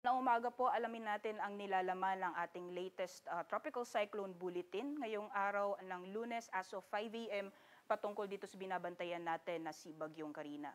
Na umaga po, alamin natin ang nilalaman ng ating latest Tropical Cyclone Bulletin ngayong araw ng Lunes as of 5 a.m. patungkol dito sa binabantayan natin na si Bagyong Carina.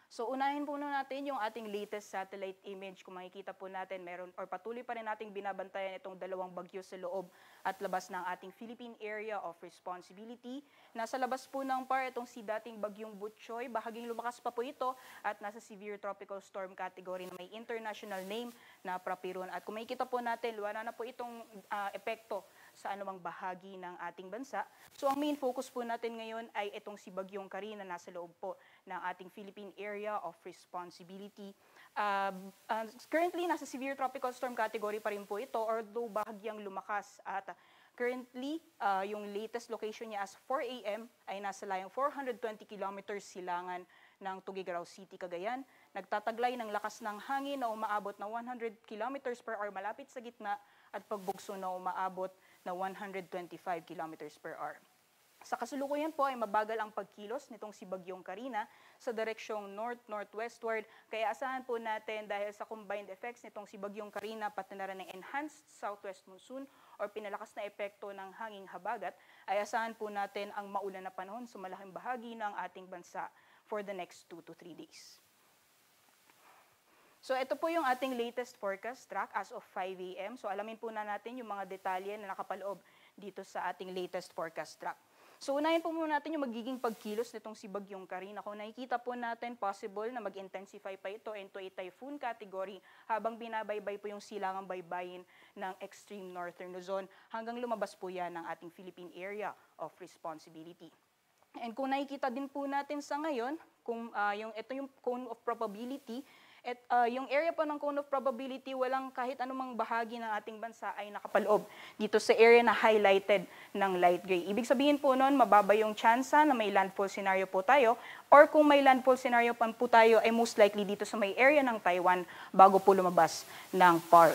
So unahin po natin yung ating latest satellite image. Kung makikita po natin, patuloy pa rin nating binabantayan itong dalawang bagyo sa loob at labas ng ating Philippine Area of Responsibility. Nasa labas po ng PAR itong si dating Bagyong Butchoy. Bahaging lumakas pa po ito at nasa severe tropical storm category na may international name na Prapiron. At kung makikita po natin, wala na po itong epekto sa anumang bahagi ng ating bansa. So ang main focus po natin ngayon ay itong si Bagyong Carina na nasa loob po ng ating Philippine Area of Responsibility. Currently, nasa severe tropical storm category pa rin po ito, although bahagyang lumakas. At currently, yung latest location niya as 4 a.m. ay nasa layong 420 kilometers silangan ng Tuguegarao City, Cagayan. Nagtataglay ng lakas ng hangin na umaabot na 100 kilometers per hour malapit sa gitna at pagbugso na umaabot na 125 kilometers per hour. Sa kasalukuyan po ay mabagal ang pagkilos nitong si Bagyong Carina sa direksyong north-northwestward. Kaya asahan po natin dahil sa combined effects nitong si Bagyong Carina pati na rin ng enhanced southwest monsoon o pinalakas na epekto ng hanging habagat, ay asahan po natin ang maulan na panahon sa malaking bahagi ng ating bansa for the next 2 to 3 days. So ito po yung ating latest forecast track as of 5 a.m. So alamin po na natin yung mga detalye na nakapaloob dito sa ating latest forecast track. So unahin po muna natin yung magiging pagkilos nitong si Bagyong Carina. Kung nakikita po natin, possible na mag-intensify pa ito into a typhoon category habang binabaybay po yung silangang baybayin ng extreme northern Luzon hanggang lumabas po yan ng ating Philippine Area of Responsibility. And kung nakikita din po natin sa ngayon, kung ito yung cone of probability, yung area po ng cone of probability, walang kahit anumang bahagi ng ating bansa ay nakapaloob dito sa area na highlighted ng light gray. Ibig sabihin po noon, mababa yung tsansa na may landfall scenario po tayo, or kung may landfall scenario pa po tayo, ay most likely dito sa may area ng Taiwan bago po lumabas ng PAR.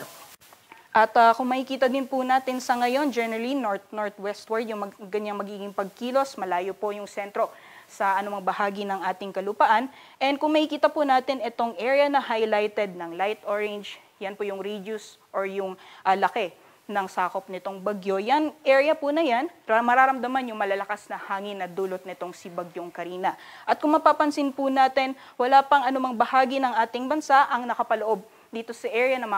At kung makikita din po natin sa ngayon, generally north-northwestward yung ganyang magiging pagkilos, malayo po yung sentro sa anumang bahagi ng ating kalupaan. And kung makikita po natin itong area na highlighted ng light orange, yan po yung radius or yung laki ng sakop nitong bagyo. Yan, area po na yan, mararamdaman yung malalakas na hangin na dulot nitong si Bagyong Carina. At kung mapapansin po natin, wala pang anumang bahagi ng ating bansa ang nakapaloob dito sa area na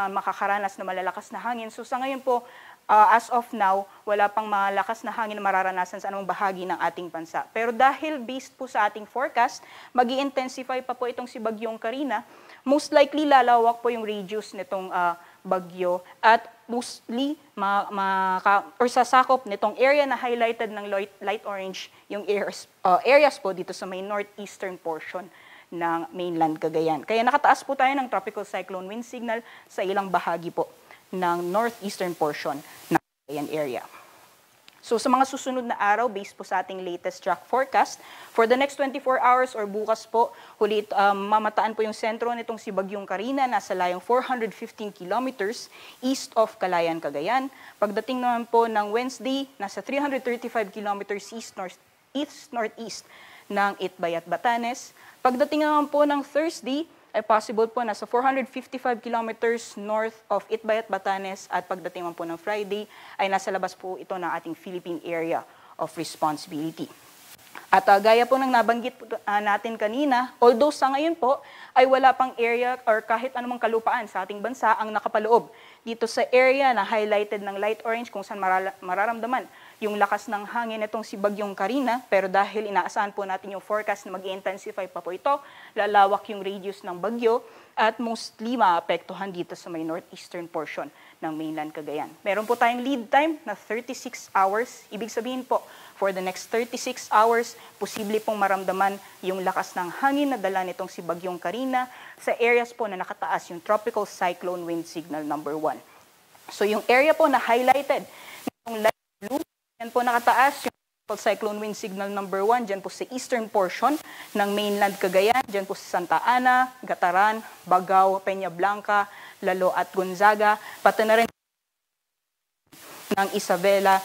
makakaranas na malalakas na hangin. So sa ngayon po, as of now, wala pang malakas na hangin na mararanasan sa anumang bahagi ng ating bansa. Pero dahil based po sa ating forecast, mag-i-intensify pa po itong si Bagyong Carina, most likely lalawak po yung radius nitong bagyo at mostly sasakop nitong area na highlighted ng light orange yung areas po dito sa may northeastern portion ng mainland Cagayan. Kaya nakataas po tayo ng tropical cyclone wind signal sa ilang bahagi po ng northeastern portion ng Cagayan area. So sa mga susunod na araw, based po sa ating latest track forecast, for the next 24 hours or bukas po, mamataan po yung sentro nitong si Bagyong Carina, nasa layong 415 kilometers east of Calayan, Cagayan. Pagdating naman po ng Wednesday, nasa 335 kilometers east-northeast ng Itbayat, Batanes. Pagdating naman po ng Thursday, ay possible po nasa 455 kilometers north of Itbayat, Batanes, at pagdating man po ng Friday ay nasa labas po ito ng ating Philippine Area of Responsibility. At gaya po ng nabanggit po, natin kanina, although sa ngayon po ay wala pang area or kahit anumang kalupaan sa ating bansa ang nakapaloob dito sa area na highlighted ng light orange kung saan mararamdaman yung lakas ng hangin itong si Bagyong Carina, pero dahil inaasahan po natin yung forecast na mag-intensify pa po ito, lalawak yung radius ng bagyo at mostly maapektuhan dito sa may northeastern portion ng mainland Cagayan. Meron po tayong lead time na 36 hours. Ibig sabihin po, for the next 36 hours, posible pong maramdaman yung lakas ng hangin na dala nitong si Bagyong Carina sa areas po na nakataas yung tropical cyclone wind signal number 1. So yung area po na highlighted, yung light blue, yan po nakataas yung tropical cyclone wind signal number 1, dyan po sa eastern portion ng mainland Cagayan, dyan po sa Santa Ana, Gataran, Bagao, Peña Blanca, Lalo at Gonzaga, pati na rin ng Isabela,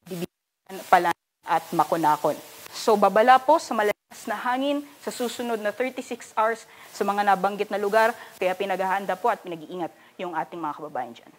Divisan, Palan at Maconacon. So babala po sa malaking na hangin sa susunod na 36 hours sa mga nabanggit na lugar, kaya pinaghahanda po at pinag-iingat yung ating mga kababayan dyan.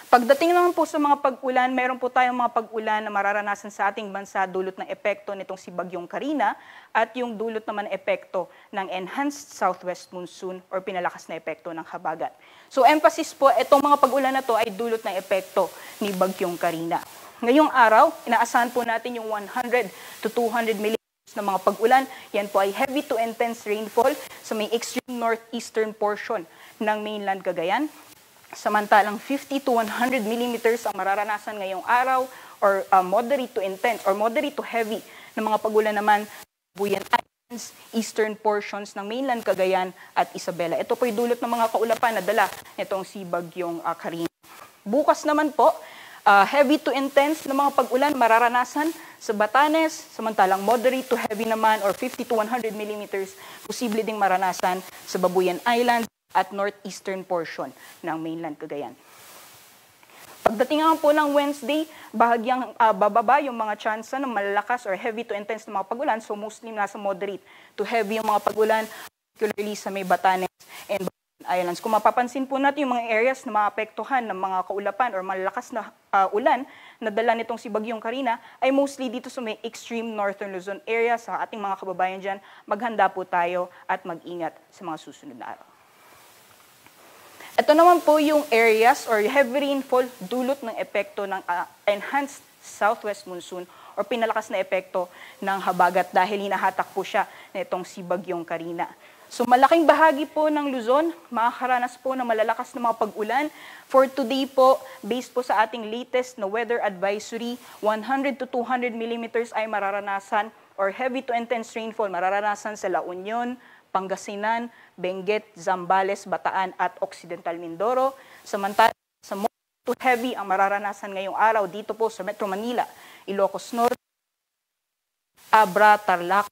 Pagdating naman po sa mga pag-ulan, meron po tayong mga pag-ulan na mararanasan sa ating bansa dulot ng epekto nitong si Bagyong Karina at yung dulot naman na epekto ng enhanced southwest monsoon or pinalakas na epekto ng habagat. So emphasis po, itong mga pag-ulan na to ay dulot ng epekto ni Bagyong Karina. Ngayong araw, inaasahan po natin yung 100 to 200 millimeters na mga pag-ulan. Yan po ay heavy to intense rainfall sa may extreme northeastern portion ng mainland Cagayan. Samantalang 50 to 100 millimeters ang mararanasan ngayong araw or moderate to intense or moderate to heavy na mga pag-ulan naman Buyan Islands, eastern portions ng mainland Cagayan at Isabela. Ito po ay dulot ng mga kaulapan na dala nitong si Bagyong Karina. Bukas naman po, heavy to intense na mga pag-ulan mararanasan sa Batanes, samantalang moderate to heavy naman or 50 to 100 millimeters posible ding maranasan sa Babuyan Islands at northeastern portion ng mainland Cagayan. Pagdating naman po ng Wednesday, bahagyang bababa yung mga tsansa ng malalakas or heavy to intense na mga pag-ulan, so mostly nasa moderate to heavy yung mga pag-ulan, particularly sa may Batanes and Babuyan Islands. Kung mapapansin po natin yung mga areas na maapektuhan ng mga kaulapan or malalakas na ulan na dala nitong si Bagyong Karina, ay mostly dito sa may extreme northern Luzon area. Sa ating mga kababayan dyan, maghanda po tayo at mag-ingat sa mga susunod na araw. Ito naman po yung areas or heavy rainfall dulot ng epekto ng enhanced southwest monsoon or pinalakas na epekto ng habagat dahil hinahatak po siya nitong si Bagyong Karina. So malaking bahagi po ng Luzon, makakaranas po ng malalakas na mga pag-ulan. For today po, based po sa ating latest na weather advisory, 100 to 200 millimeters ay mararanasan or heavy to intense rainfall mararanasan sa La Union, Pangasinan, Benguet, Zambales, Bataan at Occidental Mindoro. Samantala sa moderate to heavy ang mararanasan ngayong araw dito po sa Metro Manila, Ilocos Norte, Abra, Tarlac,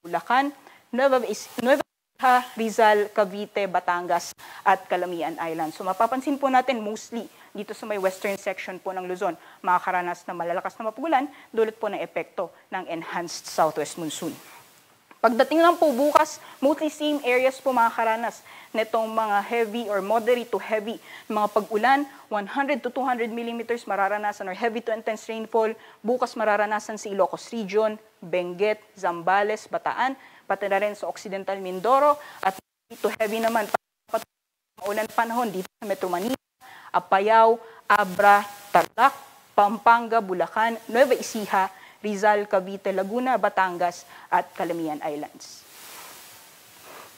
Bulacan, Nueva Ecija, Rizal, Cavite, Batangas at Calamian Island. So mapapansin po natin mostly dito sa may western section po ng Luzon, makakaranas na malalakas na mapugulan dulot po ng epekto ng enhanced southwest monsoon. Pagdating lang po bukas, mostly same areas po makakaranas nitong mga heavy or moderate to heavy mga pag-ulan, 100 to 200 millimeters mararanasan or heavy to intense rainfall. Bukas mararanasan sa Ilocos Region, Benguet, Zambales, Bataan, pati na rin sa Occidental Mindoro at to heavy naman ulan panahon dito sa Metro Manila, Apayao, Abra, Tarlac, Pampanga, Bulacan, Nueva Ecija, Rizal, Cavite, Laguna, Batangas at Calamian Islands.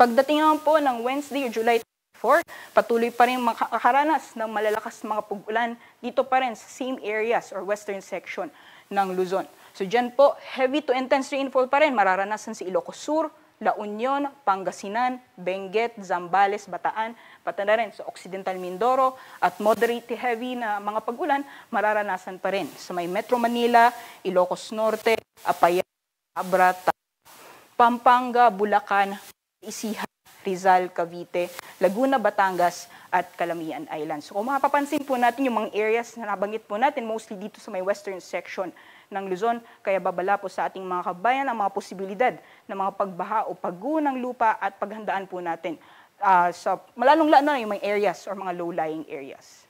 Pagdating naman po ng Wednesday, July 4, patuloy pa rin makakaranas ng malalakas mga pag-ulan dito pa rin sa same areas or western section ng Luzon. So dyan po, heavy to intense rainfall pa rin mararanasan sa Ilocos Sur, La Union, Pangasinan, Benguet, Zambales, Bataan, pati na rin sa Occidental Mindoro at moderate to heavy na mga pag-ulan mararanasan pa rin sa may Metro Manila, Ilocos Norte, Apayao, Abra, Pampanga, Bulacan, Ecija, Rizal, Cavite, Laguna, Batangas at Calamian Islands. So kung mapapansin po natin yung mga areas na nabanggit po natin, mostly dito sa may western section ng Luzon, kaya babala po sa ating mga kabayan ang mga posibilidad ng mga pagbaha o pagguho ng lupa at paghandaan po natin sa malalong-lalo na yung mga areas or mga low-lying areas.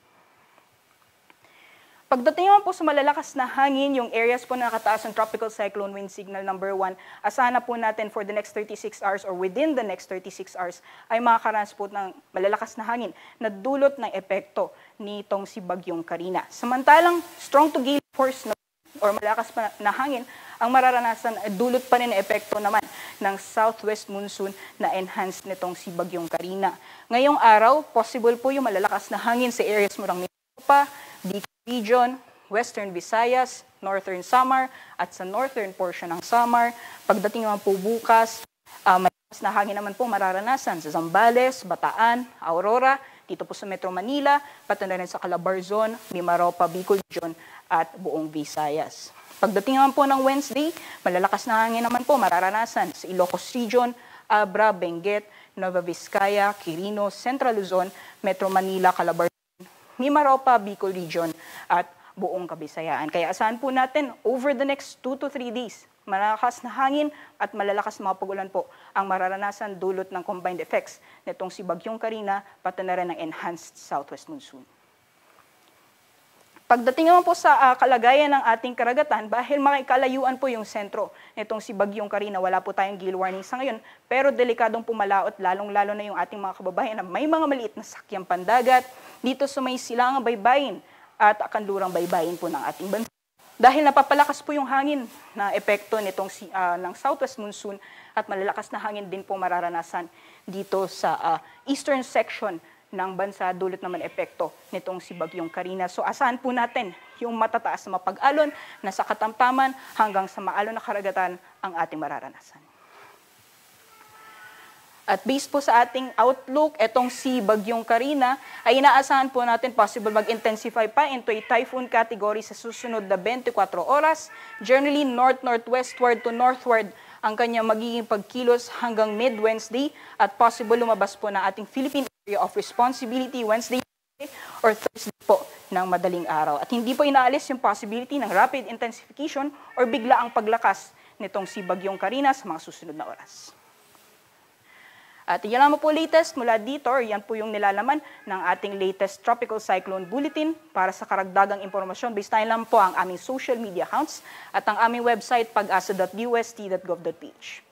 Pagdating naman po sa malalakas na hangin, yung areas po na nakataas ng tropical cyclone wind signal number 1, asahan na po natin for the next 36 hours or within the next 36 hours ay makakaranas po ng malalakas na hangin na dulot ng epekto nitong si Bagyong Karina. Samantalang strong to gale force na or malakas pa na hangin, ang mararanasan ay dulot pa rin na epekto naman ng southwest monsoon na enhanced nitong si Bagyong Karina. Ngayong araw, possible po yung malalakas na hangin sa areas mo ng Minnapa, Bicol Region, Western Visayas, Northern Samar, at sa northern portion ng Samar. Pagdating naman po bukas, malakas na hangin naman po mararanasan sa Zambales, Bataan, Aurora, dito po sa Metro Manila, pati na rin sa Calabarzon, Mimaropa, Bicol Region, at buong Visayas. Pagdating naman po ng Wednesday, malalakas na hangin naman po mararanasan sa Ilocos Region, Abra, Benguet, Nueva Vizcaya, Quirino, Central Luzon, Metro Manila, Calabarzon, Mimaropa, Bicol Region, at buong Kabisayaan. Kaya asahan po natin over the next 2 to 3 days, Malakas na hangin at malalakas na mga pag-ulan po ang mararanasan dulot ng combined effects nitong si Bagyong Karina pati na rin ng enhanced southwest monsoon. Pagdating naman po sa kalagayan ng ating karagatan, dahil makikalayuan po yung sentro nitong si Bagyong Karina, wala po tayong gale warning sa ngayon, pero delikadong pumalaot, lalong-lalo na yung ating mga kababayan na may mga maliit na sakyang pandagat dito sa may silangang baybayin at kanlurang baybayin po ng ating bansa. Dahil napapalakas po yung hangin na epekto nitong ng southwest monsoon at malalakas na hangin din po mararanasan dito sa eastern section ng bansa, dulot naman epekto nitong si Bagyong Karina. So asahan po natin yung matataas na mapag-alon na sa Katamtaman hanggang sa maalon na karagatan ang ating mararanasan. At based po sa ating outlook, etong si Bagyong Karina ay inaasahan po natin possible mag-intensify pa into a typhoon category sa susunod na 24 oras. Generally, north-northwestward to northward ang kanyang magiging pagkilos hanggang mid-Wednesday at possible lumabas po na ating Philippine Area of Responsibility Wednesday or Thursday po ng madaling araw. At hindi po inaalis yung possibility ng rapid intensification or bigla ang paglakas nitong si Bagyong Karina sa mga susunod na oras. At yan naman po latest mula dito, yan po yung nilalaman ng ating latest Tropical Cyclone Bulletin. Para sa karagdagang impormasyon, baseline lang po ang aming social media accounts at ang aming website pag-asa.dust.gov.ph.